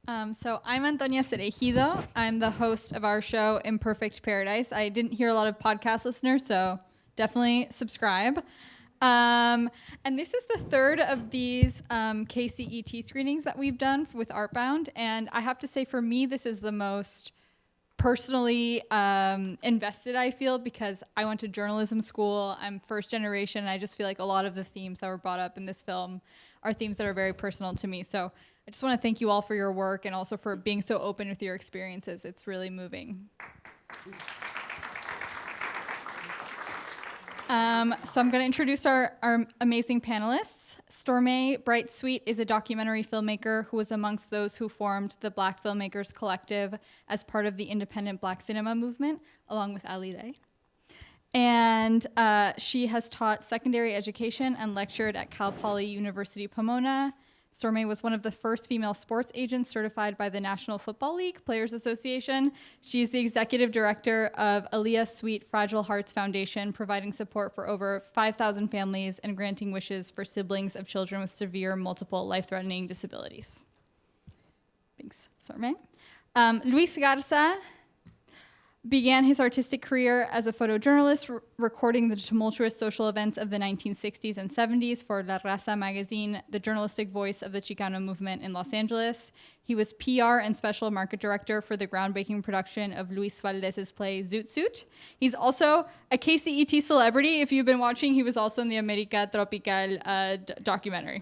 So I'm Antonia Cereijido. I'm the host of our show, Imperfect Paradise. I didn't hear a lot of podcast listeners, so definitely subscribe. And this is the third of these KCET screenings that we've done with Artbound. And I have to say, for me, this is the most personally invested I feel, because I went to journalism school. I'm first generation, and I just feel like a lot of the themes that were brought up in this film are themes that are very personal to me. So I just want to thank you all for your work and also for being so open with your experiences. It's really moving. So I'm going to introduce our amazing panelists. Storme Sweet is a documentary filmmaker who was amongst those who formed the Black Filmmakers Collective as part of the independent Black cinema movement, along with Alile. And she has taught secondary education and lectured at Cal Poly University Pomona. Storme was one of the first female sports agents certified by the National Football League Players Association. She's the executive director of Aliah Sweet Fragile Hearts Foundation, providing support for over 5,000 families and granting wishes for siblings of children with severe multiple life-threatening disabilities. Thanks, Storme. Luis Garza began his artistic career as a photojournalist, recording the tumultuous social events of the 1960s and 70s for La Raza magazine, the journalistic voice of the Chicano movement in Los Angeles. He was PR and special market director for the groundbreaking production of Luis Valdez's play Zoot Suit. He's also a KCET celebrity. If you've been watching, he was also in the America Tropical documentary.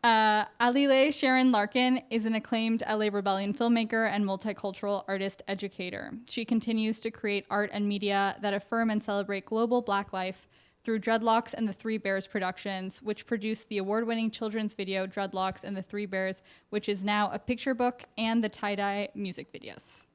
Alile Sharon Larkin is an acclaimed LA Rebellion filmmaker and multicultural artist educator. She continues to create art and media that affirm and celebrate global Black life through Dreadlocks and the Three Bears Productions, which produced the award-winning children's video Dreadlocks and the Three Bears, which is now a picture book, and the tie-dye music videos.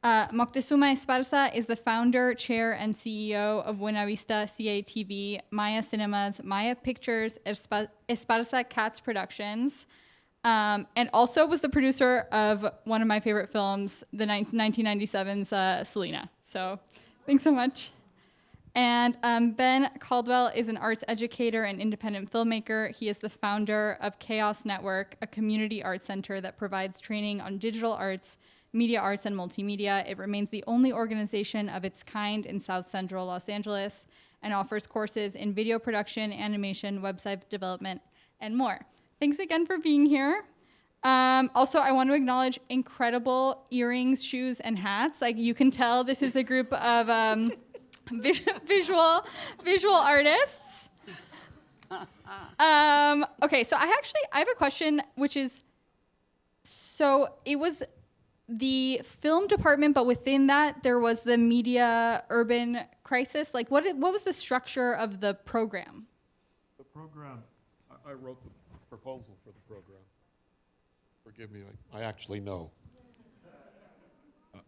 Moctesuma Esparza is the founder, chair, and CEO of Buena Vista CATV, Maya Cinemas, Maya Pictures, Esparza Cats Productions, and also was the producer of one of my favorite films, the 1997's Selena. So thanks so much. And Ben Caldwell is an arts educator and independent filmmaker. He is the founder of Chaos Network, a community arts center that provides training on digital arts, media arts, and multimedia. It remains the only organization of its kind in South Central Los Angeles and offers courses in video production, animation, website development, and more. Thanks again for being here. Also, I want to acknowledge incredible earrings, shoes, and hats. Like, you can tell this is a group of visual artists. Okay, so I have a question, which is, so it was the film department, but within that there was the media urban crisis. Like, what was the structure of the program? The program, I wrote the proposal for the program. Forgive me, I actually know.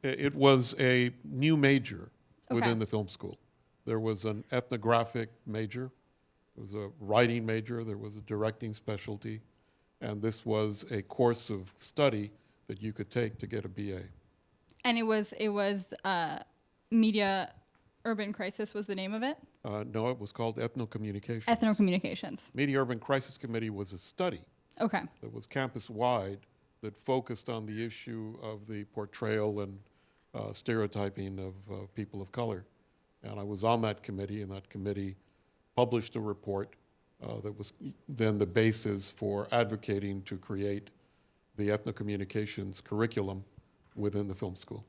It was a new major within the film school. There was an ethnographic major, there was a writing major, there was a directing specialty, and this was a course of study that you could take to get a BA. And it was Media Urban Crisis was the name of it? No, it was called Ethnocommunications. Ethnocommunications. Media Urban Crisis Committee was a study that was campus-wide that focused on the issue of the portrayal and stereotyping of people of color. And I was on that committee, and that committee published a report that was then the basis for advocating to create the ethnocommunications curriculum within the film school.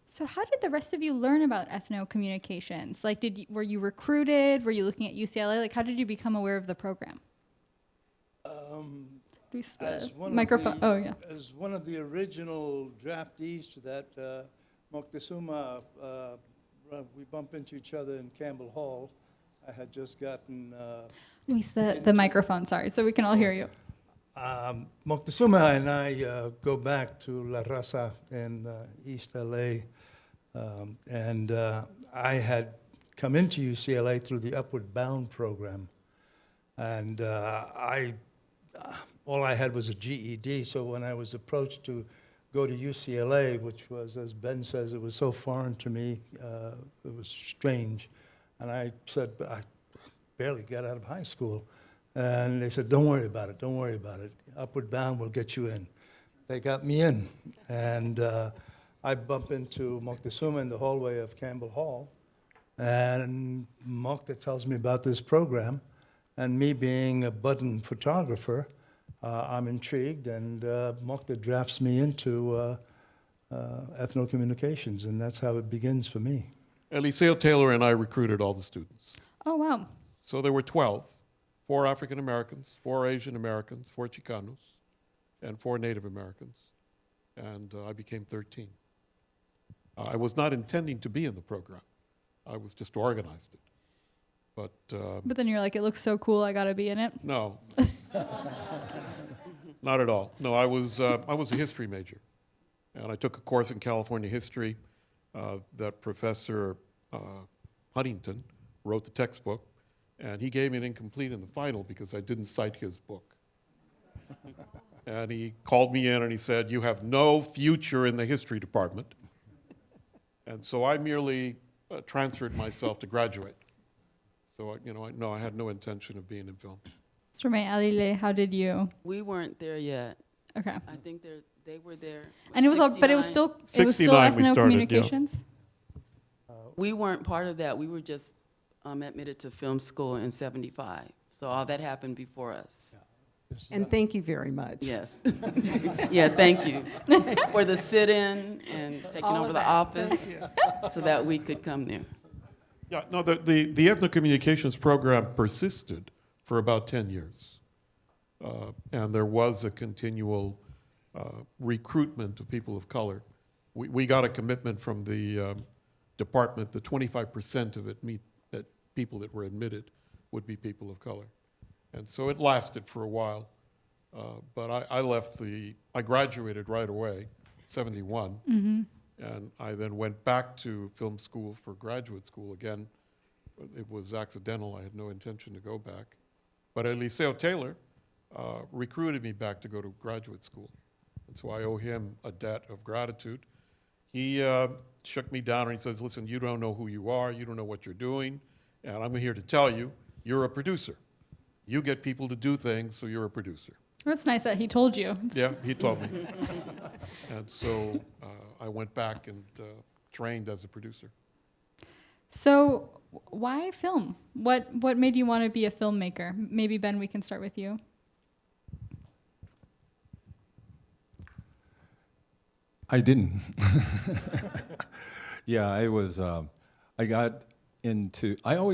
So how did the rest of you learn about ethnocommunications? Like, were you recruited? Were you looking at UCLA? Like, how did you become aware of the program? As one of the original draftees to that, Moctesuma, we bumped into each other in Campbell Hall. I had just gotten... Luis, the microphone, sorry, so we can all hear you. Moctesuma and I go back to La Raza in East LA, and I had come into UCLA through the Upward Bound program, and all I had was a GED, so when I was approached to go to UCLA, which was, as Ben says, it was so foreign to me, it was strange, and I said, I barely got out of high school. And they said, don't worry about it, don't worry about it. Upward Bound will get you in. They got me in. And I bump into Moctesuma in the hallway of Campbell Hall. And Mocte tells me about this program. And me being a budding photographer, I'm intrigued. And Mocte drafts me into ethnocommunications. And that's how it begins for me. Eliseo Taylor and I recruited all the students. Oh, wow. So there were 12, 4 African Americans, 4 Asian Americans, 4 Chicanos, and 4 Native Americans. And I became 13. I was not intending to be in the program. I was just organized it. But then you're like, it looks so cool, I gotta be in it. no, not at all. No, I was a history major. And I took a course in California history that Professor Huntington wrote the textbook, and he gave me an incomplete in the final because I didn't cite his book. And he called me in and he said, you have no future in the history department. And so I merely transferred myself to graduate. So, I had no intention of being in film. Storme, Alile, how did you? We weren't there yet. Okay. I think they were there. And it was all, but it was 69. still 69 we started, yeah. ethnocommunications? We weren't part of that. We were just admitted to film school in '75. So all that happened before us. And thank you very much. Yes. Yeah, thank you for the sit-in and taking All over of the that. office so that we could come there. Yeah, no, the ethnocommunications program persisted for about 10 years. And there was a continual recruitment of people of color. We got a commitment from the department that 25% of that people that were admitted would be people of color. And so it lasted for a while. But I graduated right away, 71. Mm-hmm. And I then went back to film school for graduate school again. It was accidental. I had no intention to go back. But Eliseo Taylor recruited me back to go to graduate school. And so I owe him a debt of gratitude. He shook me down and he says, listen, you don't know who you are. You don't know what you're doing. And I'm here to tell you, you're a producer. You get people to do things, so you're a producer. That's nice that he told you. Yeah, he told me. And so I went back and trained as a producer. So why film? What made you want to be a filmmaker? Maybe, Ben, we can start with you. I didn't. Yeah, I always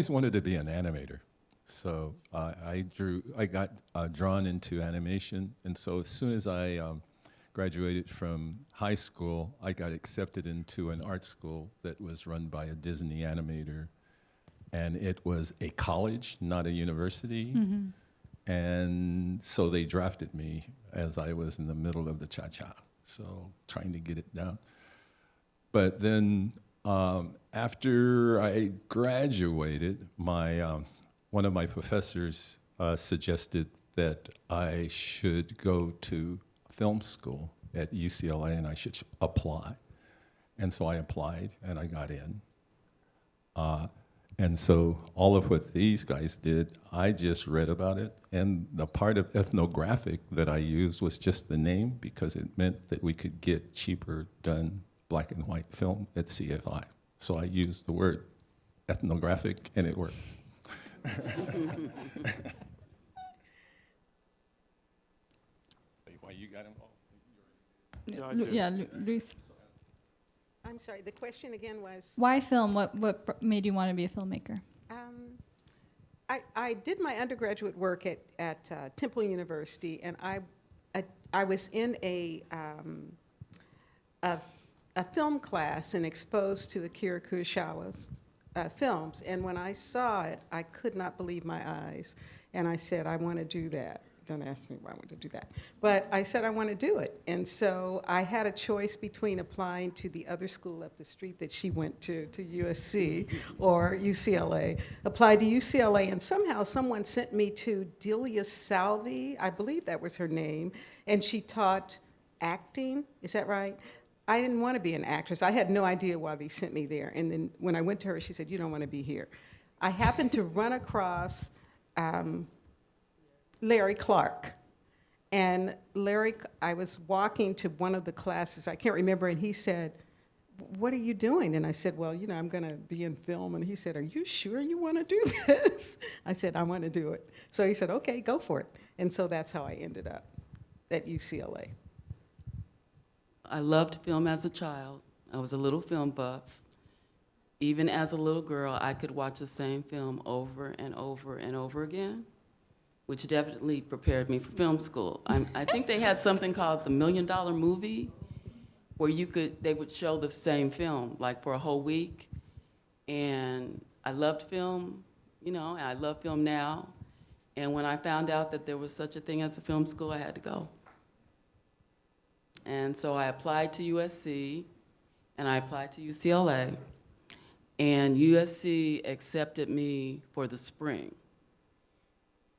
wanted to be an animator. So I got drawn into animation. And so as soon as I graduated from high school, I got accepted into an art school that was run by a Disney animator. And it was a college, not a university. Mm-hmm. And so they drafted me as I was in the middle of the cha-cha. So trying to get it down. But then after I graduated, one of my professors suggested that I should go to film school at UCLA and I should apply. And so I applied and I got in. And so all of what these guys did, I just read about it. And the part of ethnographic that I used was just the name because it meant that we could get cheaper done black and white film at CFI. So I used the word ethnographic and it worked. Why you got involved? Yeah, I did. Luis. I'm sorry, the question again was? Why film? What made you want to be a filmmaker? I did my undergraduate work at Temple University, and I was in a film class and exposed to Akira Kurosawa's films. And when I saw it, I could not believe my eyes. And I said, I want to do that. Don't ask me why I want to do that. But I said I want to do it. And so I had a choice between applying to the other school up the street that she went to USC, or UCLA. Applied to UCLA, and somehow someone sent me to Delia Salvi, I believe that was her name, and she taught acting. Is that right? I didn't want to be an actress. I had no idea why they sent me there. And then when I went to her, she said, you don't want to be here. I happened to run across Larry Clark. And Larry, I was walking to one of the classes, I can't remember, and he said, "What are you doing?" And I said, "Well, you know, I'm going to be in film." And he said, "Are you sure you want to do this?" I said, "I want to do it." So he said, "Okay, go for it." And so that's how I ended up at UCLA. I loved film as a child. I was a little film buff. Even as a little girl, I could watch the same film over and over and over again, which definitely prepared me for film school. I think they had something called the $1 Million Movie, where they would show the same film, like for a whole week. And I loved film, you know, and I love film now. And when I found out that there was such a thing as a film school, I had to go. And so I applied to USC, and I applied to UCLA, and USC accepted me for the spring.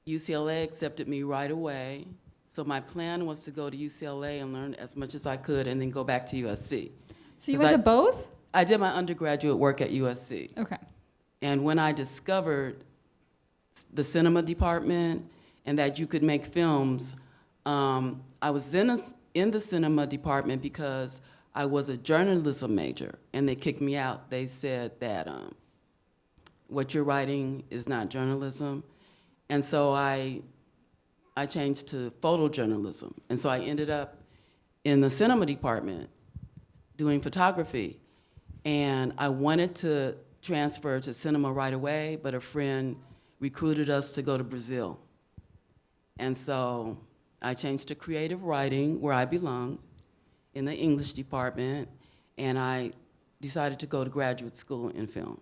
UCLA accepted me right away, so my plan was to go to UCLA and learn as much as I could and then go back to USC. So you went to both? I did my undergraduate work at USC. Okay. And when I discovered the cinema department and that you could make films, I was in the cinema department because I was a journalism major, and they kicked me out. They said that what you're writing is not journalism. And so I changed to photojournalism. And so I ended up in the cinema department doing photography. And I wanted to transfer to cinema right away, but a friend recruited us to go to Brazil. And so I changed to creative writing, where I belonged, in the English department, and I decided to go to graduate school in film.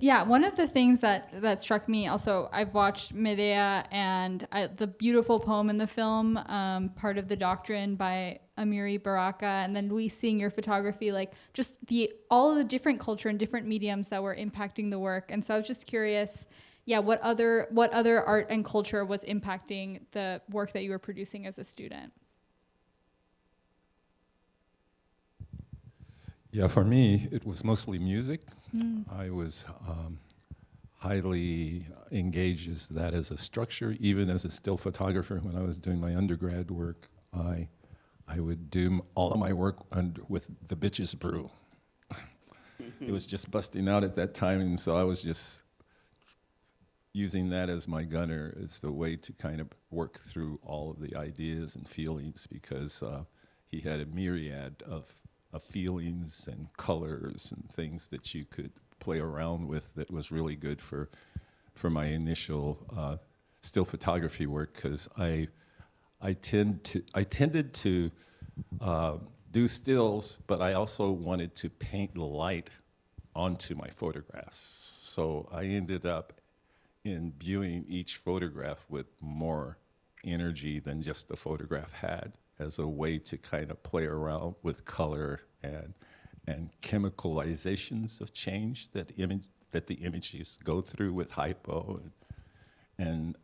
Yeah, one of the things that struck me also, I've watched Medea and the beautiful poem in the film, Part of the Doctrine by Amiri Baraka, and then Luis seeing your photography, like just all of the different culture and different mediums that were impacting the work. And so I was just curious, yeah, what other art and culture was impacting the work that you were producing as a student? Yeah, for me, it was mostly music. I was highly engaged as a structure. Even as a still photographer, when I was doing my undergrad work, I would do all of my work with the Bitches Brew. It was just busting out at that time, and so I was just using that as my gunner, as the way to kind of work through all of the ideas and feelings, because he had a myriad of feelings and colors and things that you could play around with that was really good for my initial still photography work, because I tended to do stills, but I also wanted to paint light onto my photographs. So I ended up imbuing each photograph with more energy than just the photograph had, as a way to kind of play around with color and chemicalizations of change that the images go through with hypo and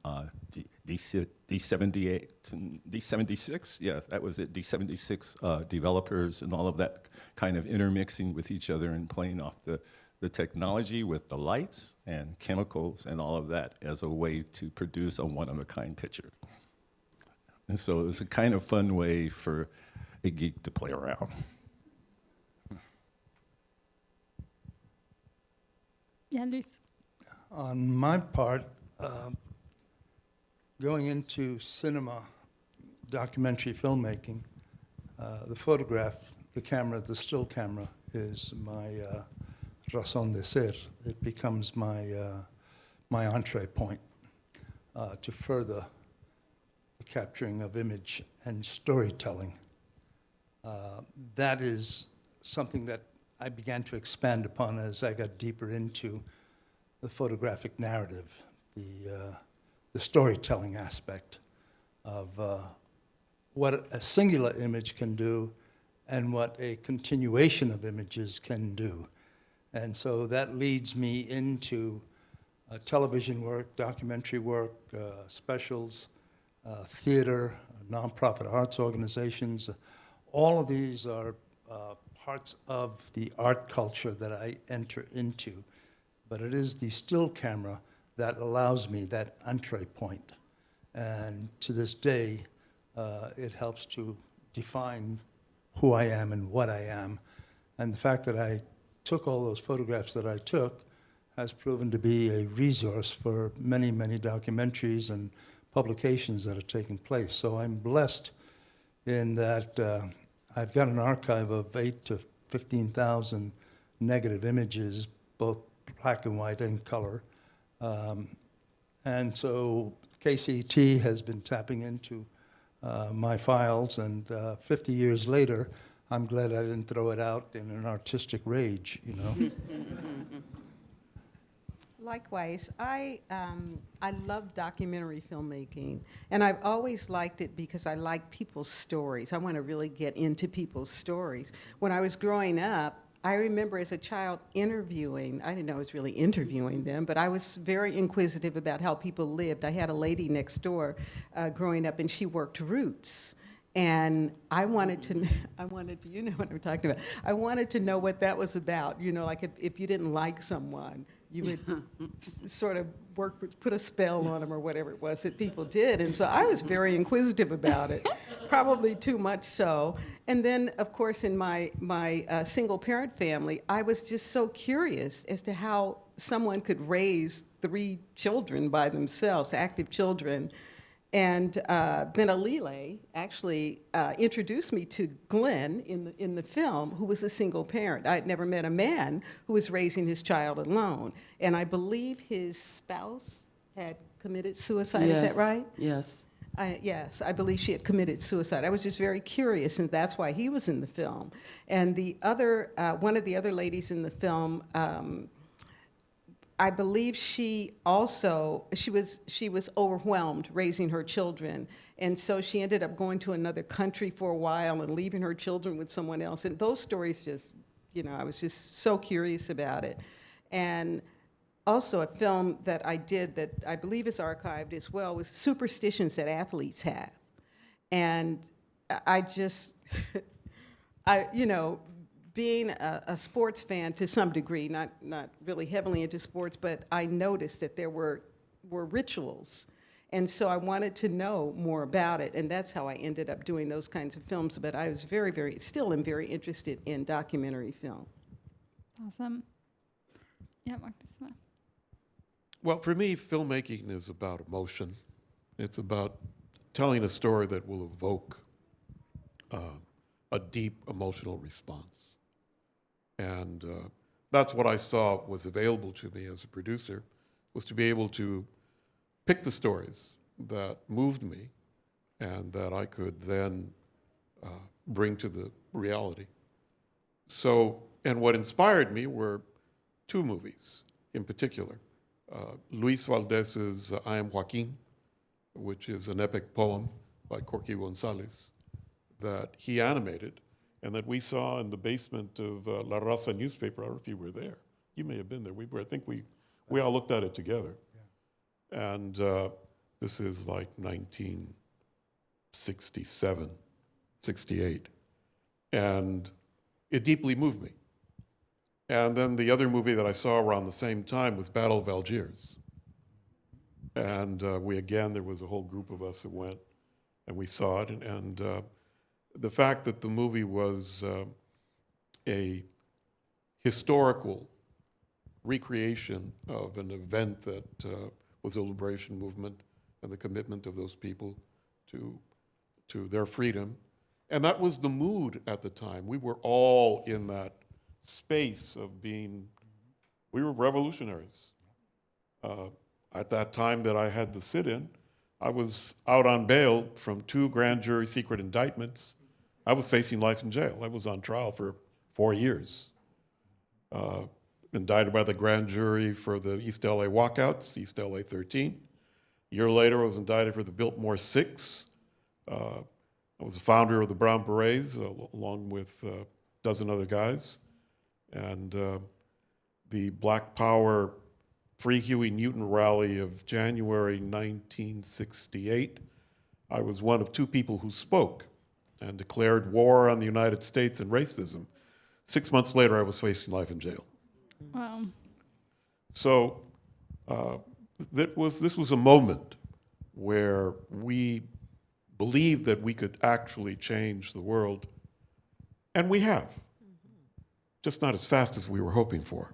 D78 and D76. Yeah, that was it. D76 developers and all of that kind of intermixing with each other and playing off the technology with the lights and chemicals and all of that as a way to produce a one-of-a-kind picture. And so it was a kind of fun way for a geek to play around. Yeah, Luis. On my part, going into cinema, documentary filmmaking, the photograph, the camera, the still camera is my raison d'être. It becomes my entree point to further the capturing of image and storytelling. That is something that I began to expand upon as I got deeper into the photographic narrative, the storytelling aspect of what a singular image can do and what a continuation of images can do. And so that leads me into television work, documentary work, specials, theater, nonprofit arts organizations. All of these are parts of the art culture that I enter into. But it is the still camera that allows me that entree point. And to this day, it helps to define who I am and what I am. And the fact that I took all those photographs that I took has proven to be a resource for many, many documentaries and publications that are taking place. So I'm blessed in that I've got an archive of 8,000 to 15,000 negative images, both black and white and color. And so KCET has been tapping into my files, and 50 years later, I'm glad I didn't throw it out in an artistic rage, you know. Likewise, I love documentary filmmaking, and I've always liked it because I like people's stories. I want to really get into people's stories. When I was growing up, I remember as a child interviewing, I didn't know I was really interviewing them, but I was very inquisitive about how people lived. I had a lady next door growing up, and she worked roots. And I wanted to, you know what I'm talking about. I wanted to know what that was about. You know, like if you didn't like someone, you would sort of put a spell on them or whatever it was that people did. And so I was very inquisitive about it, probably too much so. And then, of course, in my single parent family, I was just so curious as to how someone could raise 3 children by themselves, active children. And then Alile actually introduced me to Glenn in the film, who was a single parent. I had never met a man who was raising his child alone. And I believe his spouse had committed suicide. Yes. Is that right? Yes. Yes, I believe she had committed suicide. I was just very curious, and that's why he was in the film. And the other, one of the other ladies in the film, I believe she was overwhelmed raising her children, and so she ended up going to another country for a while and leaving her children with someone else. And those stories just, you know, I was just so curious about it. And also a film that I did that I believe is archived as well was superstitions that athletes have. And I just, you know, being a sports fan to some degree, not really heavily into sports, but I noticed that there were rituals. And so I wanted to know more about it, and that's how I ended up doing those kinds of films. But I was still am very interested in documentary film. Awesome. Yeah, Moctesuma. Well, for me, filmmaking is about emotion. It's about telling a story that will evoke a deep emotional response. And that's what I saw was available to me as a producer, was to be able to pick the stories that moved me and that I could then bring to the reality. So, and what inspired me were 2 movies in particular. Luis Valdez's I Am Joaquin, which is an epic poem by Corky Gonzalez that he animated and that we saw in the basement of La Raza newspaper. I don't know if you were there. You may have been there. I think we all looked at it together. Yeah. And this is like 1967, 68. And it deeply moved me. And then the other movie that I saw around the same time was Battle of Algiers. And there was a whole group of us that went and we saw it. And the fact that the movie was a historical recreation of an event that was a liberation movement and the commitment of those people to their freedom. And that was the mood at the time. We were all in that space of we were revolutionaries. At that time that I had the sit-in, I was out on bail from 2 grand jury secret indictments. I was facing life in jail. I was on trial for 4 years. Indicted by the grand jury for the East LA walkouts, East LA 13. A year later, I was indicted for the Biltmore 6. I was the founder of the Brown Berets, along with a dozen other guys. And the Black Power Free Huey Newton rally of January 1968, I was one of 2 people who spoke and declared war on the United States and racism. 6 months later, I was facing life in jail. Wow. So This was a moment where we believed that we could actually change the world, and we have. Just not as fast as we were hoping for.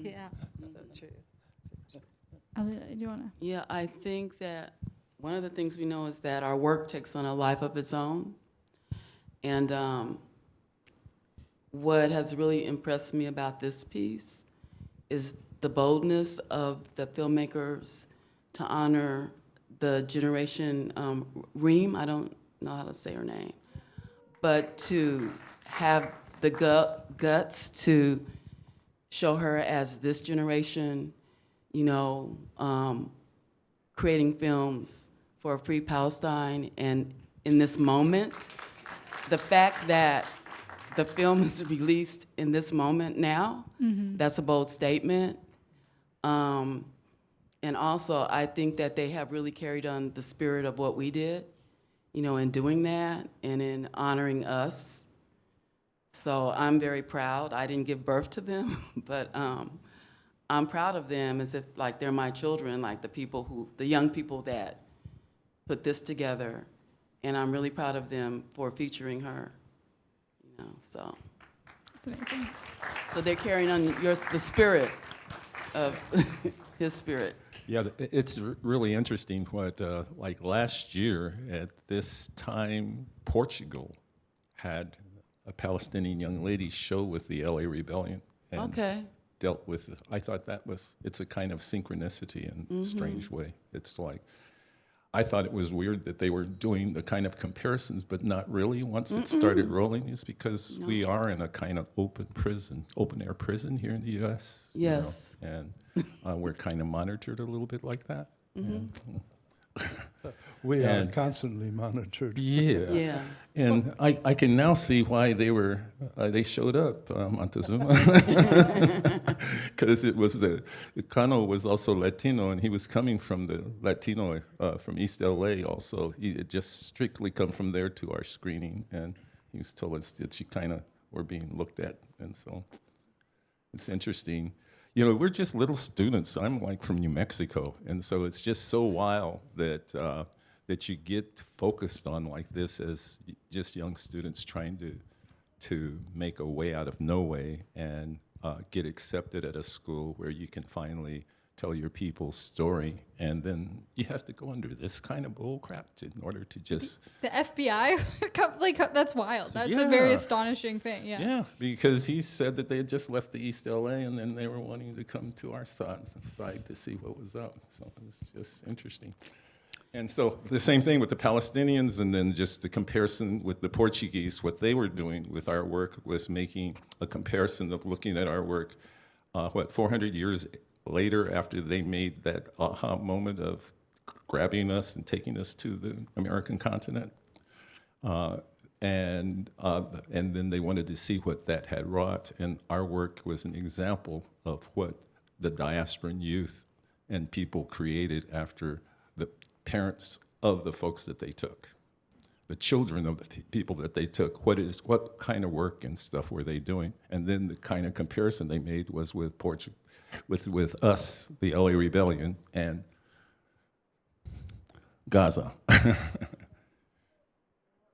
Yeah, so true. Aliah, do you want to? Yeah, I think that one of the things we know is that our work takes on a life of its own. And what has really impressed me about this piece is the boldness of the filmmakers to honor the generation, Reem, I don't know how to say her name, but to have the guts to show her as this generation, you know, creating films for a free Palestine. And in this moment, the fact that the film is released in this moment now, that's a bold statement. And also, I think that they have really carried on the spirit of what we did, you know, in doing that and in honoring us. So I'm very proud. I didn't give birth to them, but I'm proud of them as if like they're my children, like the young people that put this together. And I'm really proud of them for featuring her, you know, so. That's amazing. So they're carrying on the spirit of his spirit. Yeah, it's really interesting what, like last year at this time, Portugal had a Palestinian young lady show with the LA Rebellion. And Okay. dealt with it. I thought it's a kind of synchronicity in a strange way. It's like, I thought it was weird that they were doing the kind of comparisons, but not really once it started rolling, is because we are in a kind of open air prison here in the U.S. Yes. You know, and we're kind of monitored a little bit like that. And, We are And- constantly monitored. yeah. Yeah. And I can now see why they showed up, Moctesuma, because it was Cano was also Latino, and he was coming from the Latino, from East LA also. He had just strictly come from there to our screening, and he was told us that she kind of were being looked at, and so it's interesting. You know, we're just little students. I'm like from New Mexico, and so it's just so wild that that you get focused on like this as just young students trying to make a way out of no way and get accepted at a school where you can finally tell your people's story, and then you have to go under this kind of bull crap in order to just The FBI, that's wild. That's a very Yeah. astonishing thing. Yeah. yeah, because he said that they had just left the East LA and then they were wanting to come to our side to see what was up. So it was just interesting. And so the same thing with the Palestinians, and then just the comparison with the Portuguese. What they were doing with our work was making a comparison of looking at our work, 400 years later after they made that aha moment of grabbing us and taking us to the American continent. And then they wanted to see what that had wrought. And our work was an example of what the diasporan youth and people created after the parents of the folks that they took, the children of the people that they took. What kind of work and stuff were they doing? And then the kind of comparison they made was with Portugal, with us, the LA Rebellion, and Garza,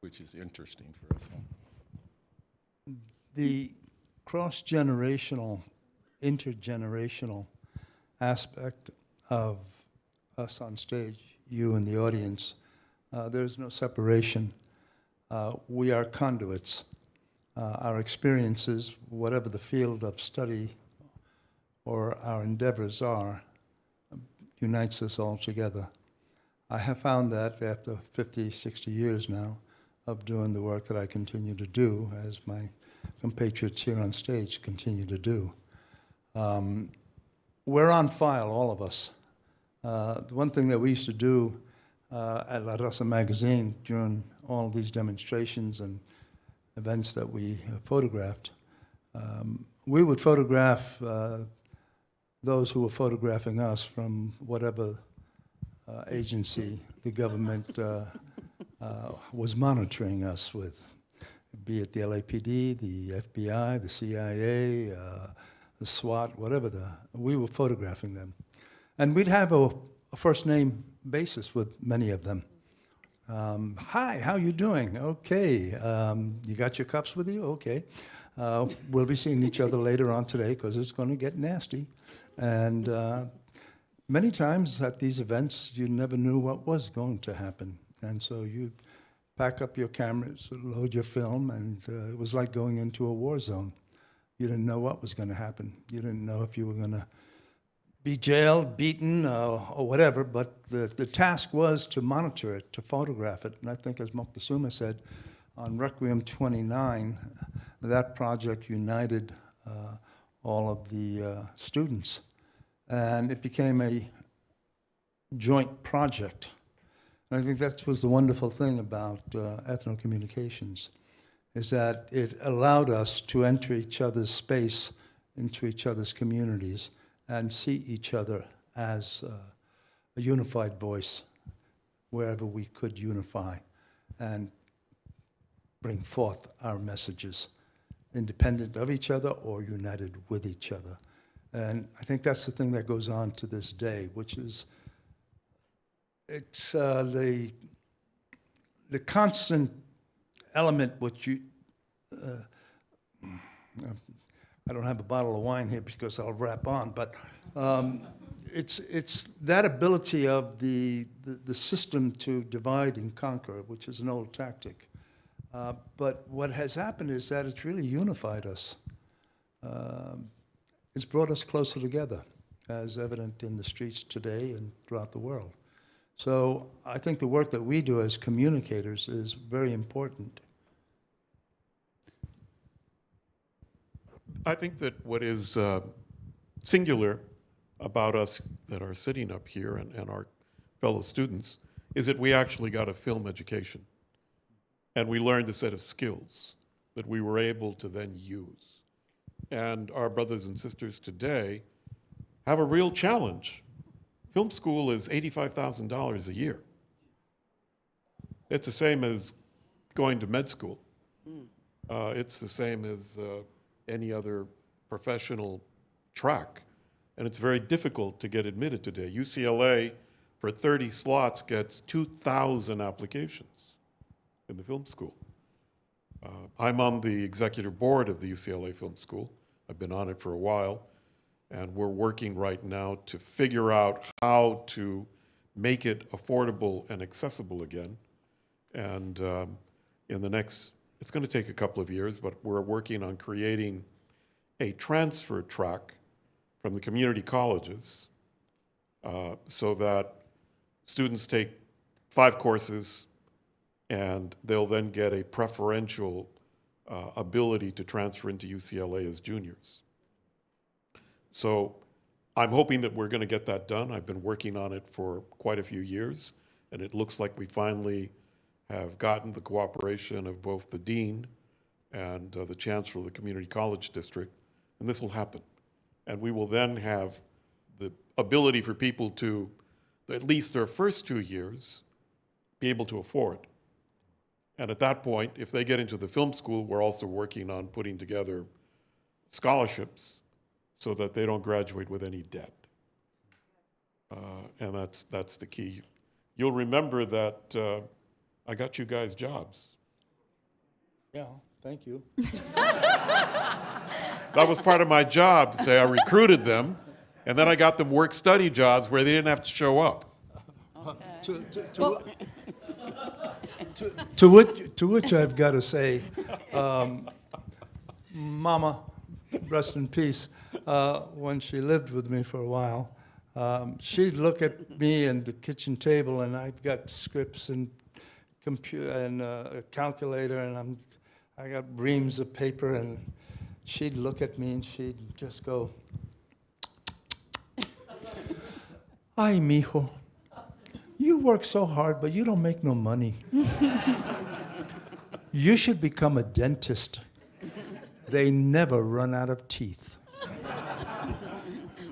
which is interesting for us. The cross-generational, intergenerational aspect of us on stage, you and the audience, there's no separation. We are conduits. Our experiences, whatever the field of study or our endeavors are, unites us all together. I have found that after 50, 60 years now of doing the work that I continue to do, as my compatriots here on stage continue to do. We're on file, all of us. The one thing that we used to do at La Raza magazine during all of these demonstrations and events that we photographed, we would photograph those who were photographing us from whatever agency the government was monitoring us with, be it the LAPD, the FBI, the CIA, the SWAT, whatever we were photographing them. And we'd have a first name basis with many of them. Hi, how you doing? Okay. You got your cups with you? Okay. We'll be seeing each other later on today because it's going to get nasty. And many times at these events, you never knew what was going to happen. And so you pack up your cameras, load your film, and it was like going into a war zone. You didn't know what was going to happen. You didn't know if you were going to be jailed, beaten, or whatever, but the task was to monitor it, to photograph it. And I think, as Moctesuma said, on Requiem 29, that project united all of the students. And it became a joint project. And I think that was the wonderful thing about ethnocommunications, is that it allowed us to enter each other's space, into each other's communities, and see each other as a unified voice wherever we could unify and bring forth our messages, independent of each other or united with each other. And I think that's the thing that goes on to this day, which is it's the constant element which you I don't have a bottle of wine here because I'll wrap on, but it's that ability of the system to divide and conquer, which is an old tactic. But what has happened is that it's really unified us. It's brought us closer together, as evident in the streets today and throughout the world. So I think the work that we do as communicators is very important. I think that what is singular about us that are sitting up here and our fellow students is that we actually got a film education. And we learned a set of skills that we were able to then use. And our brothers and sisters today have a real challenge. Film school is $85,000 a year. It's the same as going to med school. It's the same as any other professional track. And it's very difficult to get admitted today. UCLA, for 30 slots, gets 2,000 applications in the film school. I'm on the executive board of the UCLA Film School. I've been on it for a while. And we're working right now to figure out how to make it affordable and accessible again. And in the next, it's going to take a couple of years, but we're working on creating a transfer track from the community colleges so that students take 5 courses and they'll then get a preferential ability to transfer into UCLA as juniors. So I'm hoping that we're going to get that done. I've been working on it for quite a few years, and it looks like we finally have gotten the cooperation of both the dean and the chancellor of the community college district, and this will happen. And we will then have the ability for people to, at least their first 2 years, be able to afford. And at that point, if they get into the film school, we're also working on putting together scholarships so that they don't graduate with any debt. And that's the key. You'll remember that I got you guys jobs. Yeah, thank you. That was part of my job. Say I recruited them, and then I got them work-study jobs where they didn't have to show up. To which I've got to say, Mama, rest in peace, when she lived with me for a while, she'd look at me and the kitchen table, and I've got scripts and computer and a calculator, and I got reams of paper, and she'd look at me and she'd just go, "Ay, mijo, you work so hard, but you don't make no money. You should become a dentist. They never run out of teeth."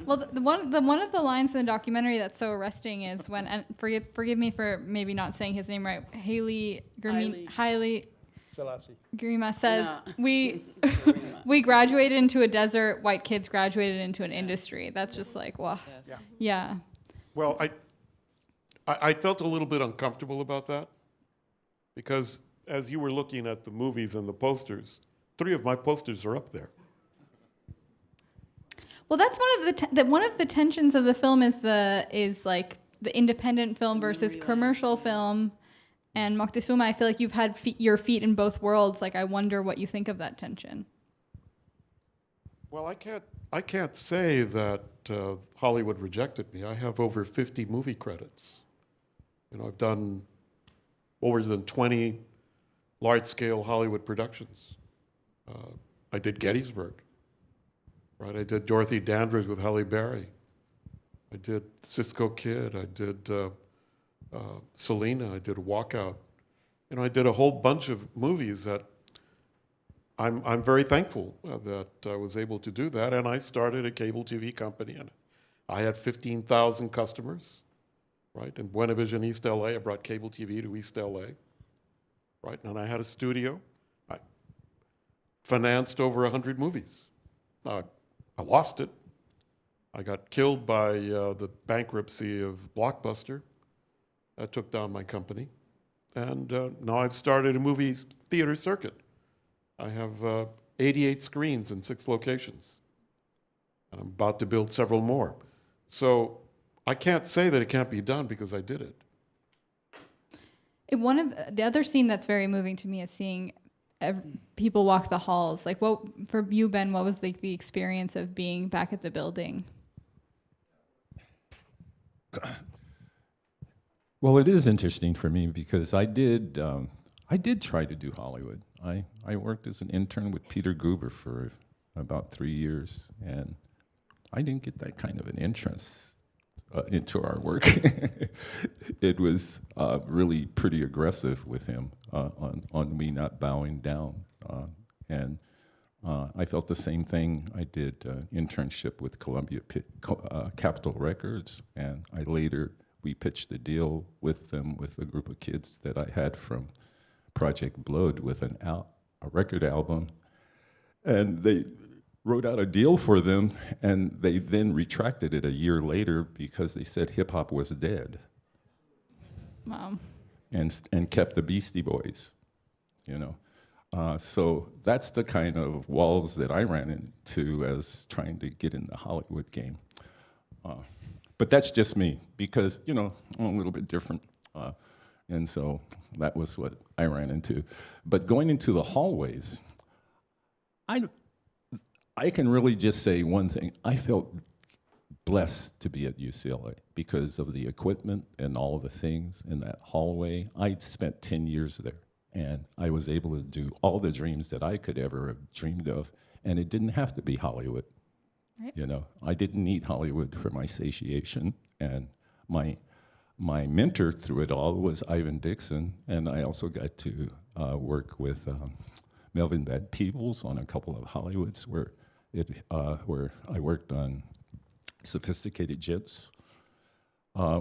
Well, one of the lines in the documentary that's so arresting is when, and forgive me for maybe not saying his name right, Haile Gerima says, we graduated into a desert, white kids graduated into an industry. That's just like, wow. Yes. Yeah. Well, I felt a little bit uncomfortable about that because as you were looking at the movies and the posters, 3 of my posters are up there. Well, that's one of the tensions of the film is like the independent film versus commercial film. And Moctesuma, I feel like you've had your feet in both worlds. Like, I wonder what you think of that tension. Well, I can't say that Hollywood rejected me. I have over 50 movie credits. You know, I've done more than 20 large-scale Hollywood productions. I did Gettysburg, right? I did Dorothy Dandridge with Halle Berry. I did Cisco Kid. I did Selena. I did Walkout. You know, I did a whole bunch of movies that I'm very thankful that I was able to do that. And I started a cable TV company, and I had 15,000 customers, right? In Buena Vision, East LA, I brought cable TV to East LA, right? And I had a studio. I financed over 100 movies. I lost it. I got killed by the bankruptcy of Blockbuster. That took down my company. And now I've started a movie theater circuit. I have 88 screens in 6 locations. And I'm about to build several more. So I can't say that it can't be done because I did it. One of the other scene that's very moving to me is seeing people walk the halls. Like, what for you, Ben? What was like the experience of being back at the building? Well, it is interesting for me because I did try to do Hollywood. I worked as an intern with Peter Guber for about 3 years, and I didn't get that kind of an interest into our work. It was really pretty aggressive with him on me not bowing down. And I felt the same thing. I did internship with Columbia Capitol Records, and we pitched a deal with them with a group of kids that I had from Project Blood with a record album. And they wrote out a deal for them, and they then retracted it a year later because they said hip-hop was dead. Wow. And kept the Beastie Boys, you know. So that's the kind of walls that I ran into as trying to get in the Hollywood game. But that's just me because, you know, I'm a little bit different. And so that was what I ran into. But going into the hallways, I can really just say one thing. I felt blessed to be at UCLA because of the equipment and all of the things in that hallway. I spent 10 years there, and I was able to do all the dreams that I could ever have dreamed of, and it didn't have to be Hollywood. Right. You know, I didn't need Hollywood for my satiation, and my mentor through it all was Ivan Dixon, and I also got to work with Melvin Bad Peebles on a couple of Hollywoods where I worked on Sophisticated Jets,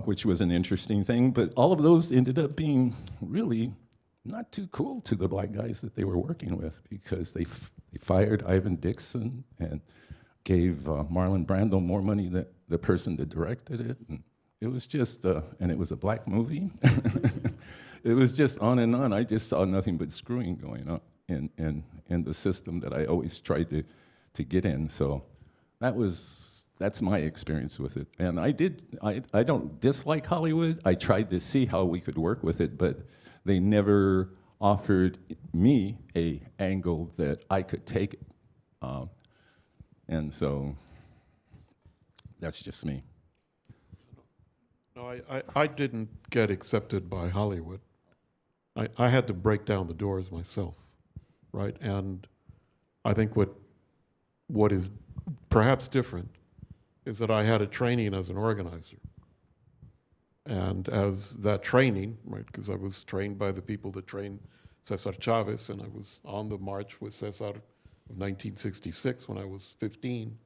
which was an interesting thing, but all of those ended up being really not too cool to the black guys that they were working with because they fired Ivan Dixon and gave Marlon Brando more money than the person that directed it. And it was just, and it was a black movie. It was just on and on. I just saw nothing but screwing going on in the system that I always tried to get in. So that's my experience with it. And I don't dislike Hollywood. I tried to see how we could work with it, but they never offered me a angle that I could take it. And so that's just me. No, I didn't get accepted by Hollywood. I had to break down the doors myself, right? And I think what is perhaps different is that I had a training as an organizer. And as that training, right, because I was trained by the people that trained Cesar Chavez, and I was on the march with Cesar of 1966 when I was 15.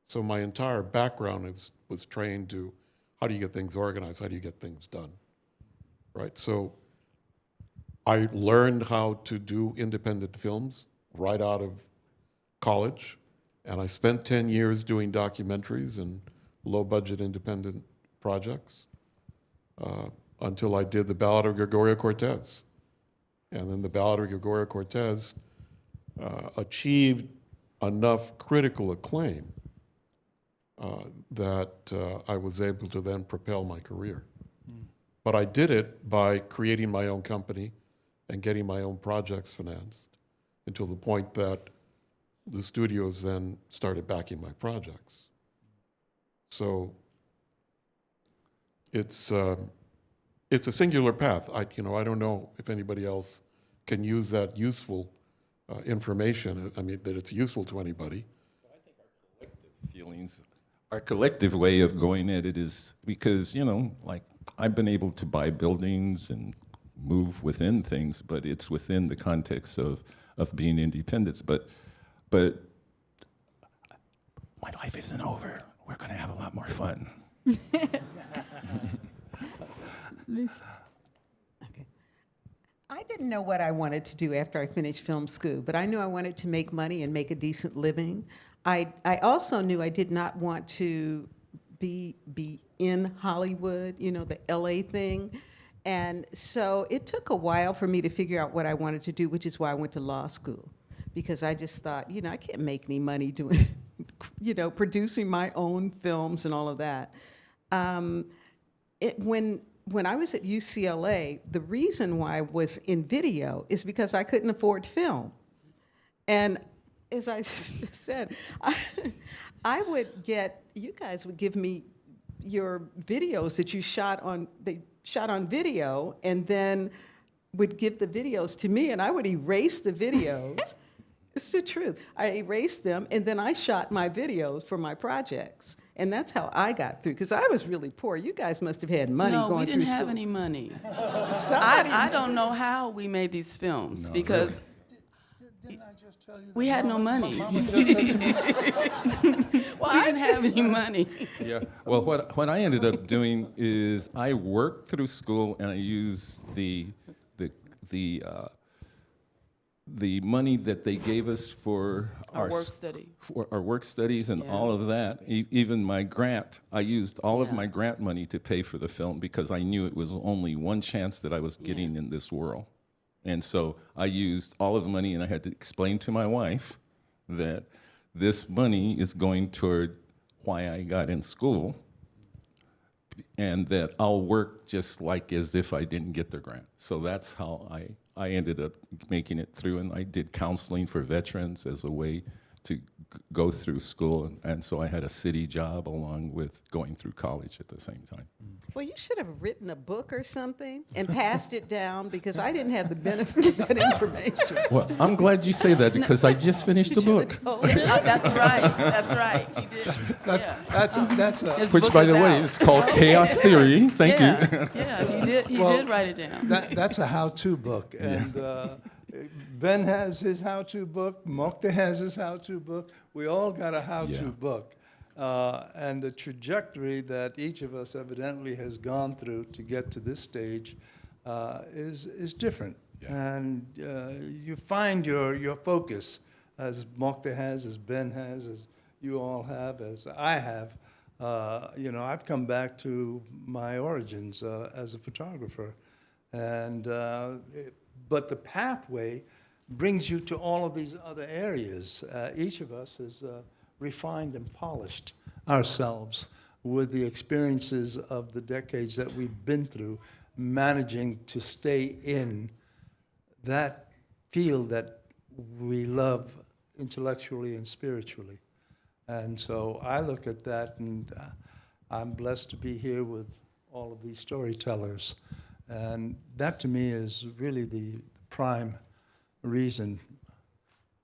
So my entire background was trained to how do you get things organized, how do you get things done, right? So I learned how to do independent films right out of college, and I spent 10 years doing documentaries and low-budget independent projects until I did the Ballad of Gregorio Cortez. And then the Ballad of Gregorio Cortez achieved enough critical acclaim that I was able to then propel my career. But I did it by creating my own company and getting my own projects financed until the point that the studios then started backing my projects. So it's a singular path. I don't know if anybody else can use that useful information. I mean, that it's useful to anybody. I think our collective feelings, our collective way of going at it is because, like I've been able to buy buildings and move within things, but it's within the context of being independent. But my life isn't over. We're going to have a lot more fun. Okay. I didn't know what I wanted to do after I finished film school, but I knew I wanted to make money and make a decent living. I also knew I did not want to be in Hollywood, the LA thing. And so it took a while for me to figure out what I wanted to do, which is why I went to law school, because I just thought, I can't make any money doing, producing my own films and all of that. When I was at UCLA, the reason why I was in video is because I couldn't afford film. And as I said, I would get, you guys would give me your videos that you shot on video, and then would give the videos to me, and I would erase the videos. It's the truth. I erased them, and then I shot my videos for my projects. And that's how I got through, because I was really poor. You guys must have had money going through school. No, we didn't have any money. I don't know how we made these films, because Didn't I just tell you that we had no money. Mama just said to me, Well, we didn't have any money. Yeah. Well, what I ended up doing is I worked through school and I used the money that they gave us for Our work study. for our work studies and Yeah. all of that. Even my grant, I used all of Yeah. my grant money to pay for the film because I knew it was only one chance that I was getting in this world. And so I used all of the money, and I had to explain to my wife that this money is going toward why I got in school, and that I'll work just like as if I didn't get the grant. So that's how I ended up making it through, and I did counseling for veterans as a way to go through school, and so I had a city job along with going through college at the same time. Well, you should have written a book or something and passed it down, because I didn't have the benefit of that information. Well, I'm glad you say that because I just finished the book. That's right. That's right. He did. that's a, His Which, book by is the way, out. it's called Chaos Theory. Thank you. Yeah, he did. He Well, did write it down. that's a how-to book. And Ben has his how-to book, Mocte has his how-to book. We all got a how-to Yeah. book. And the trajectory that each of us evidently has gone through to get to this stage is different. Yeah. And you find your focus, as Mocte has, as Ben has, as you all have, as I have. I've come back to my origins as a photographer. And but the pathway brings you to all of these other areas. Each of us has refined and polished ourselves with the experiences of the decades that we've been through, managing to stay in that field that we love intellectually and spiritually. And so I look at that, and I'm blessed to be here with all of these storytellers. And that, to me, is really the prime reason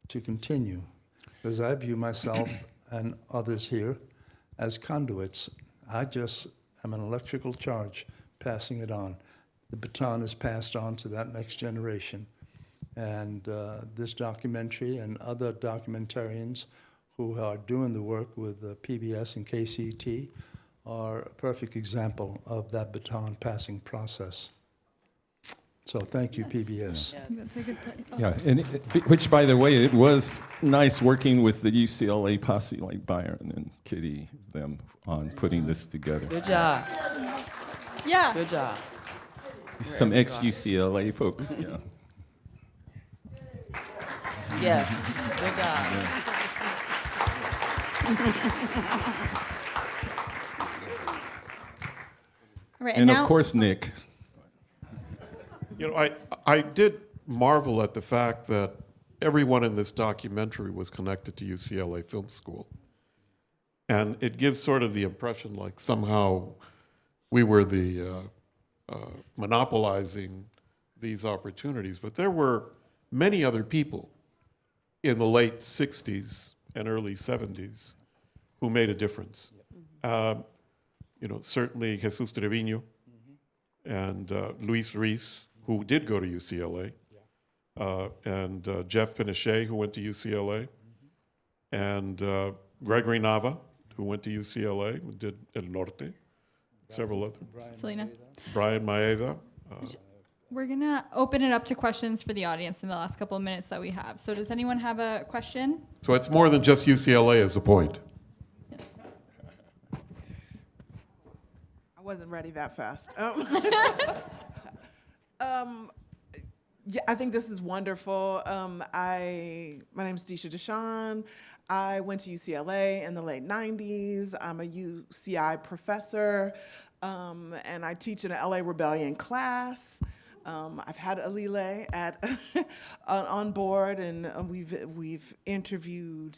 to continue, because I view myself and others here as conduits. I just am an electrical charge passing it on. The baton is passed on to that next generation. And this documentary and other documentarians who are doing the work with PBS and KCET are a perfect example of that baton passing process. So thank you, PBS. That's a good point. Yeah, and which, by the way, it was nice working with the UCLA posse like Byron and Kitty, them on putting this together. Good job. Yeah. Good job. Some ex-UCLA folks, yeah. Yes. Good job. All right, And now, of course, Nick. You know, I did marvel at the fact that everyone in this documentary was connected to UCLA Film School. And it gives sort of the impression like somehow we were the monopolizing these opportunities. But there were many other people in the late 60s and early 70s who made a difference. You know, certainly Jesus Trevino and Luis Ruiz, who did go to UCLA, and Jeff Pinochet, who went to UCLA, and Gregory Nava, who went to UCLA, who did El Norte, several others. Selena, Brian Maeda. we're going to open it up to questions for the audience in the last couple of minutes that we have. So does anyone have a question? So it's more than just UCLA as a point. I wasn't ready that fast. Yeah, I think this is wonderful. My name's Disha Deshawn. I went to UCLA in the late 90s. I'm a UCI professor, and I teach in an LA Rebellion class. I've had Alile on board, and we've interviewed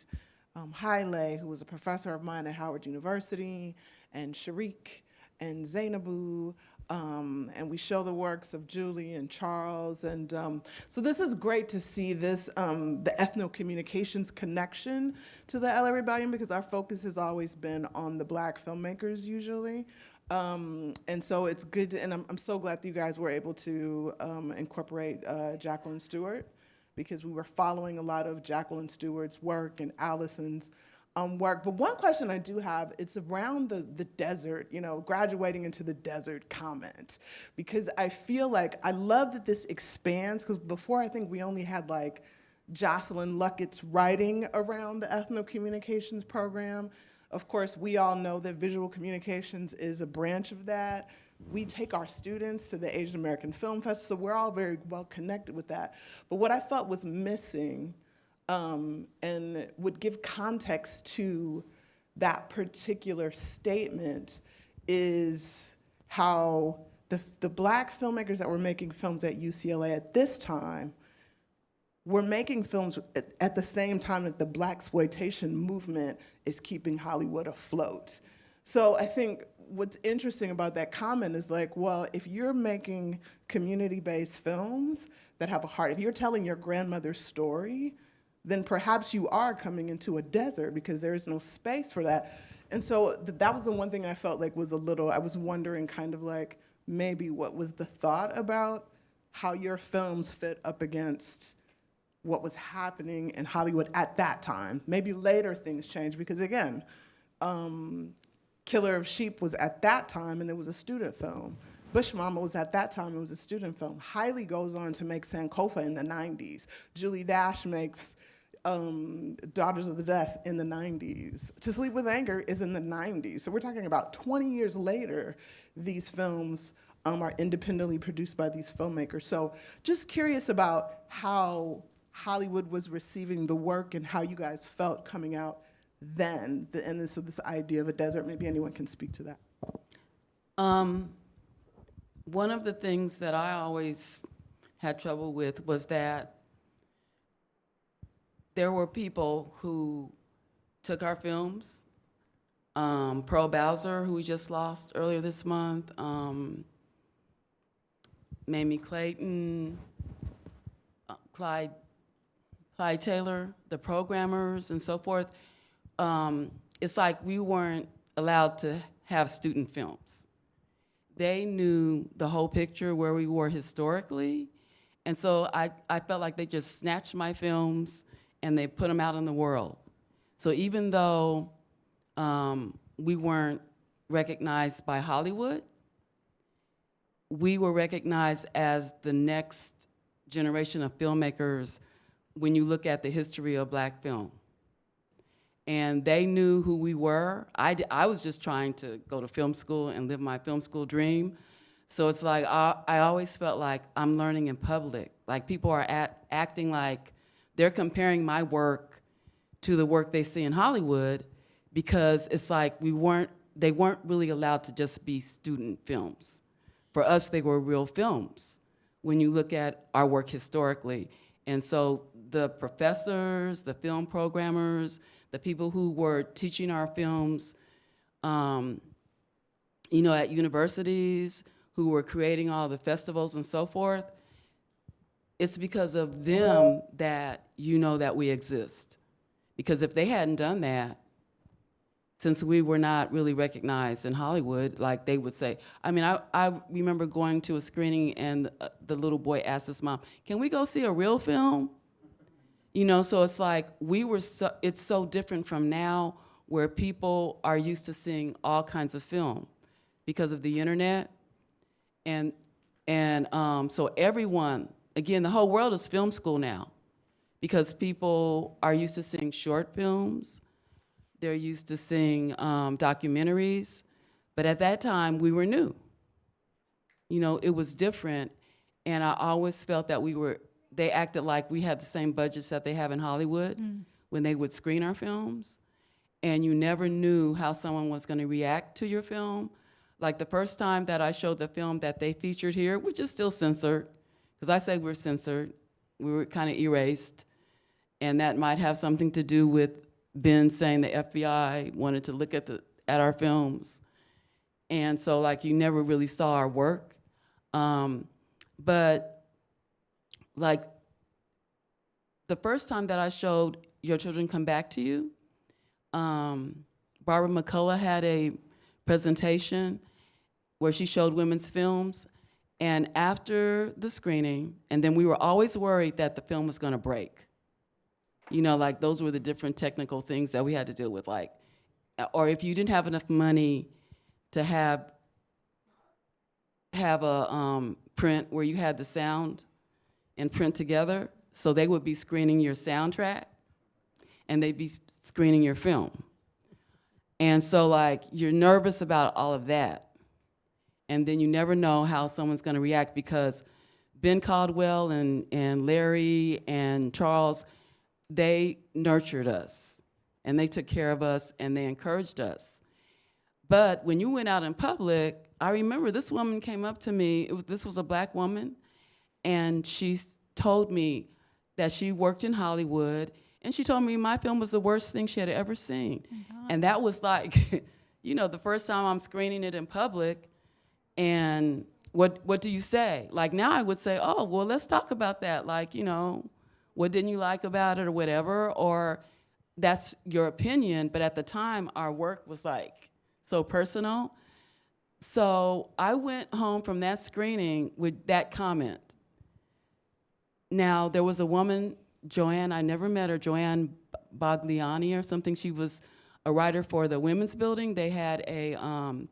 Haile, who was a professor of mine at Howard University, and Sharik and Zainabu. And we show the works of Julie and Charles. And so this is great to see this, the ethno-communications connection to the LA Rebellion, because our focus has always been on the Black filmmakers usually. And so it's good, and I'm so glad that you guys were able to incorporate Jacqueline Stewart, because we were following a lot of Jacqueline Stewart's work and Allison's work. But one question I do have, it's around the desert, you know, graduating into the desert comment, because I feel like I love that this expands, because before I think we only had like Jocelyn Luckett's writing around the ethno-communications program. Of course, we all know that visual communications is a branch of that. We take our students to the Asian American Film Festival, so we're all very well connected with that. But what I felt was missing, and would give context to that particular statement, is how the Black filmmakers that were making films at UCLA at this time were making films at the same time that the Blaxploitation movement is keeping Hollywood afloat. So I think what's interesting about that comment is like, well, if you're making community-based films that have a heart, if you're telling your grandmother's story, then perhaps you are coming into a desert, because there is no space for that. And so that was the one thing I felt like was a little, I was wondering kind of like maybe what was the thought about how your films fit up against what was happening in Hollywood at that time. Maybe later things changed, because again, Killer of Sheep was at that time and it was a student film. Bush Mama was at that time, it was a student film. Haile goes on to make Sankofa in the 90s. Julie Dash makes Daughters of the Dust in the 90s. To Sleep with Anger is in the 90s. So we're talking about 20 years later, these films are independently produced by these filmmakers. So just curious about how Hollywood was receiving the work and how you guys felt coming out then, and this idea of a desert. Maybe anyone can speak to that. One of the things that I always had trouble with was that there were people who took our films, Pearl Bowser, who we just lost earlier this month, Mamie Clayton, Clyde Taylor, the programmers and so forth. It's like we weren't allowed to have student films. They knew the whole picture, where we were historically, and so I felt like they just snatched my films and they put them out in the world. So even though we weren't recognized by Hollywood, we were recognized as the next generation of filmmakers when you look at the history of black film. And they knew who we were. I was just trying to go to film school and live my film school dream. So it's like, I always felt like I'm learning in public. Like people are acting like they're comparing my work to the work they see in Hollywood, because it's like they weren't really allowed to just be student films. For us, they were real films when you look at our work historically. And so the professors, the film programmers, the people who were teaching our films, at universities, who were creating all the festivals and so forth, it's because of them that that we exist. Because if they hadn't done that, since we were not really recognized in Hollywood, like they would say, I remember going to a screening and the little boy asked his mom, "Can we go see a real film?" So it's like it's so different from now, where people are used to seeing all kinds of film because of the internet. And so everyone, again, the whole world is film school now, because people are used to seeing short films. They're used to seeing documentaries. But at that time, we were new. It was different. And I always felt that they acted like we had the same budgets that they have in Hollywood when they would screen our films. And you never knew how someone was going to react to your film. Like the first time that I showed the film that they featured here, which is still censored, because I say we're censored, we were kind of erased, and that might have something to do with Ben saying the FBI wanted to look at our films. And so like you never really saw our work. But like the first time that I showed Your Children Come Back to You, Barbara McCullough had a presentation where she showed women's films. And after the screening, and then we were always worried that the film was gonna break. Like those were the different technical things that we had to deal with, like, or if you didn't have enough money to have a print where you had the sound and print together, so they would be screening your soundtrack and they'd be screening your film. And so like you're nervous about all of that. And then you never know how someone's gonna react, because Ben Caldwell and Larry and Charles, they nurtured us and they took care of us and they encouraged us. But when you went out in public, I remember this woman came up to me, this was a black woman, and she told me that she worked in Hollywood, and she told me my film was the worst thing she had ever seen. And that was like, the first time I'm screening it in public, and what do you say? Like now I would say, oh, well, let's talk about that. Like, what didn't you like about it or whatever, or that's your opinion. But at the time, our work was like so personal. So I went home from that screening with that comment. Now, there was a woman, Joanne, I never met her, Joanne Bagliani or something. She was a writer for the Women's Building. They had a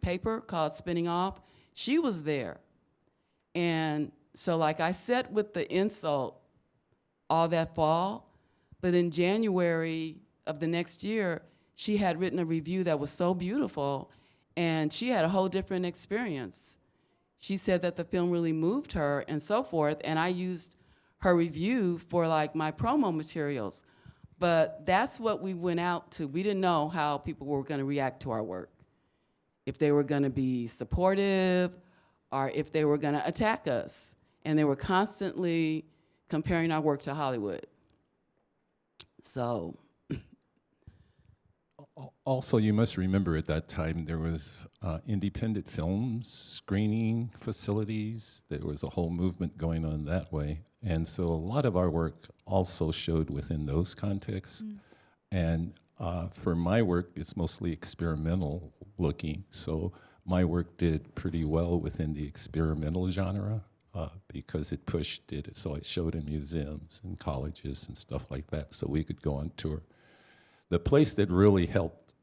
paper called Spinning Off. She was there. And so like I sat with the insult all that fall, but in January of the next year, she had written a review that was so beautiful, and she had a whole different experience. She said that the film really moved her and so forth, and I used her review for like my promo materials. But that's what we went out to. We didn't know how people were gonna react to our work. If they were gonna be supportive, or if they were gonna attack us. And they were constantly comparing our work to Hollywood. So. Also, you must remember at that time there was independent films, screening facilities. There was a whole movement going on that way. And so a lot of our work also showed within those contexts. And for my work, it's mostly experimental looking. So my work did pretty well within the experimental genre because it pushed it. So it showed in museums and colleges and stuff like that, so we could go on tour. The place that really helped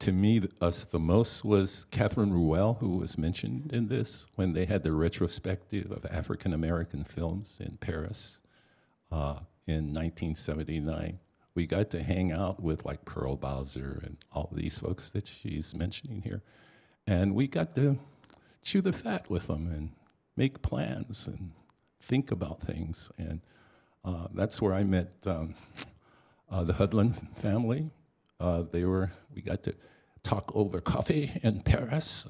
to me, us the most was Catherine Ruel, who was mentioned in this, when they had the retrospective of African-American films in Paris in 1979. We got to hang out with like Pearl Bowser and all these folks that she's mentioning here. And we got to chew the fat with them and make plans and think about things. And that's where I met the Hudlin family. We got to talk over coffee in Paris.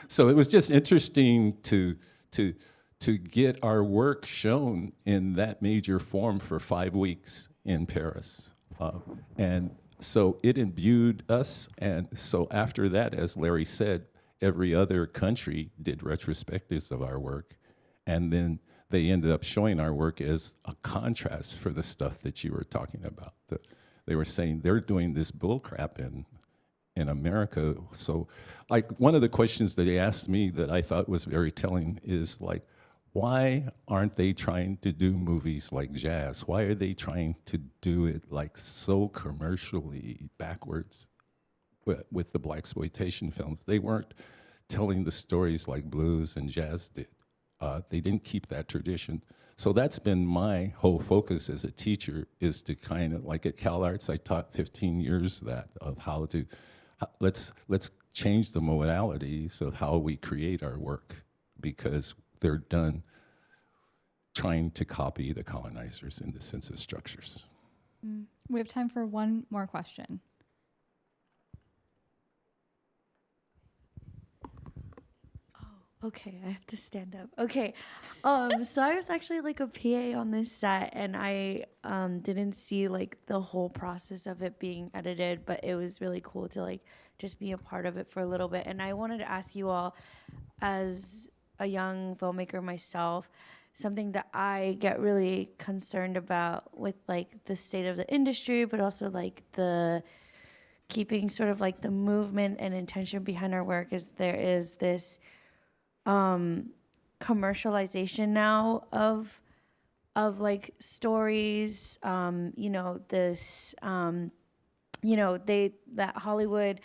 So it was just interesting to get our work shown in that major form for 5 weeks in Paris. And so it imbued us. And so after that, as Larry said, every other country did retrospectives of our work. And then they ended up showing our work as a contrast for the stuff that you were talking about. They were saying they're doing this bullcrap in America. So like one of the questions that they asked me that I thought was very telling is like, why aren't they trying to do movies like jazz? Why are they trying to do it like so commercially backwards with the blaxploitation films? They weren't telling the stories like blues and jazz did. They didn't keep that tradition. So that's been my whole focus as a teacher, is to kind of, like at CalArts, I taught 15 years of how to, let's change the modalities of how we create our work, because they're done trying to copy the colonizers in the sense of structures. We have time for one more question. Okay, I have to stand up. Okay, so I was actually like a PA on this set, and I didn't see like the whole process of it being edited, but it was really cool to like just be a part of it for a little bit. And I wanted to ask you all, as a young filmmaker myself, something that I get really concerned about with like the state of the industry, but also like the keeping sort of like the movement and intention behind our work, is there is this commercialization now of like stories, this, that Hollywood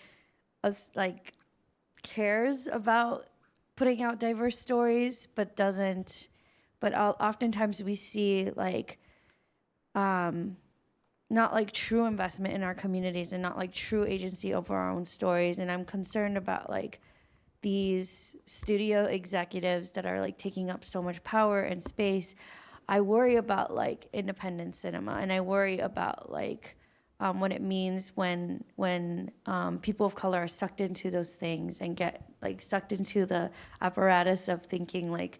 like cares about putting out diverse stories, but doesn't, but oftentimes we see like, not like true investment in our communities and not like true agency over our own stories. And I'm concerned about like these studio executives that are like taking up so much power and space. I worry about like independent cinema, and I worry about like what it means when people of color are sucked into those things and get like sucked into the apparatus of thinking like,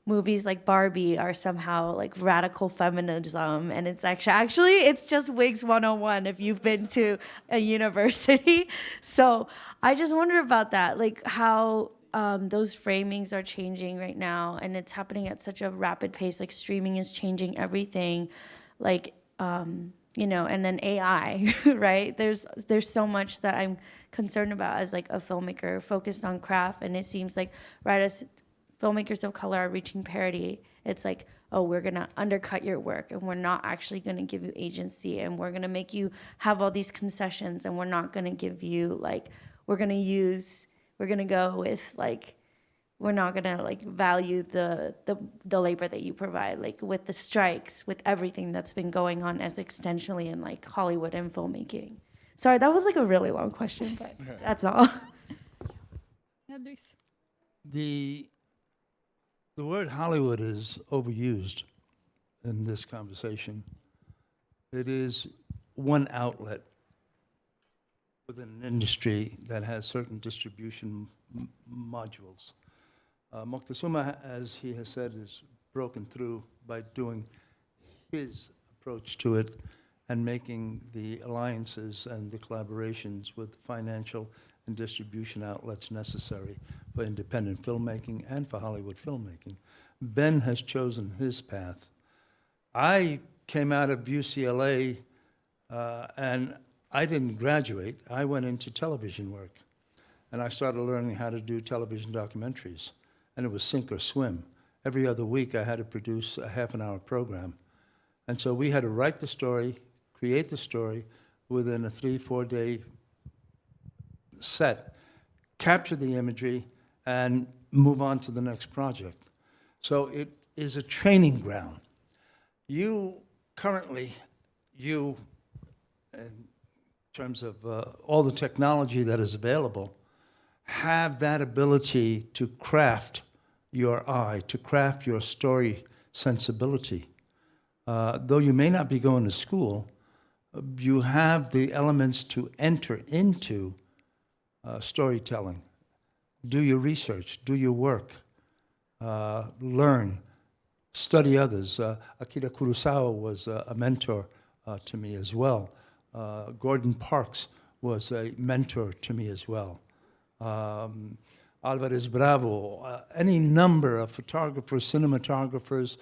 movies like Barbie are somehow like radical feminism, and it's actually it's just Wigs 101 if you've been to a university. So I just wonder about that, like how those framings are changing right now, and it's happening at such a rapid pace. Like streaming is changing everything, like and then AI, right? There's so much that I'm concerned about as like a filmmaker focused on craft, and it seems like right as filmmakers of color are reaching parity, it's like, oh, we're gonna undercut your work, and we're not actually gonna give you agency, and we're gonna make you have all these concessions, and we're not gonna give you like, we're gonna go with like, we're not gonna like value the labor that you provide, like with the strikes, with everything that's been going on as extensionally in like Hollywood and filmmaking. Sorry, that was like a really long question, but that's all. The word Hollywood is overused in this conversation. It is one outlet within an industry that has certain distribution modules. Moctesuma, as he has said, is broken through by doing his approach to it and making the alliances and the collaborations with financial and distribution outlets necessary for independent filmmaking and for Hollywood filmmaking. Ben has chosen his path. I came out of UCLA and I didn't graduate. I went into television work, and I started learning how to do television documentaries, and it was sink or swim. Every other week I had to produce a half-an-hour program. And so we had to write the story, create the story. within a 3-4 day set, capture the imagery, and move on to the next project. So it is a training ground. You currently, in terms of all the technology that is available, have that ability to craft your eye, to craft your story sensibility. Though you may not be going to school, you have the elements to enter into storytelling. Do your research, do your work, learn, study others. Akira Kurosawa was a mentor to me as well. Gordon Parks was a mentor to me as well. Alvarez Bravo, any number of photographers, cinematographers,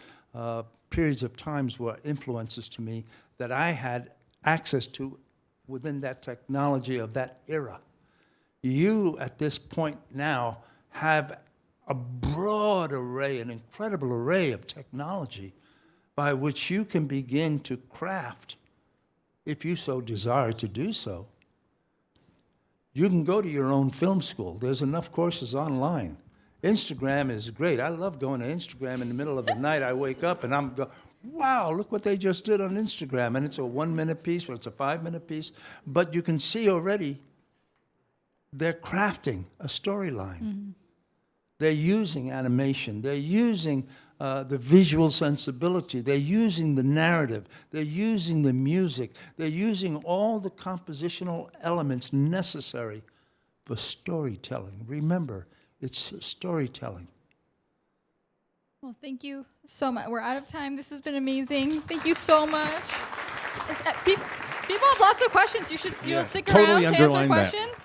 periods of times were influences to me that I had access to within that technology of that era. You, at this point now, have a broad array, an incredible array of technology by which you can begin to craft, if you so desire to do so. You can go to your own film school. There's enough courses online. Instagram is great. I love going to Instagram in the middle of the night. I wake up and I'm going, wow, look what they just did on Instagram. And it's a 1-minute piece or it's a 5-minute piece. But you can see already they're crafting a storyline. Mm-hmm. They're using animation. They're using the visual sensibility. They're using the narrative. They're using the music. They're using all the compositional elements necessary for storytelling. Remember, it's storytelling. Well, thank you so much. We're out of time. This has been amazing. Thank you so much. People have lots of questions. You'll stick around to answer questions.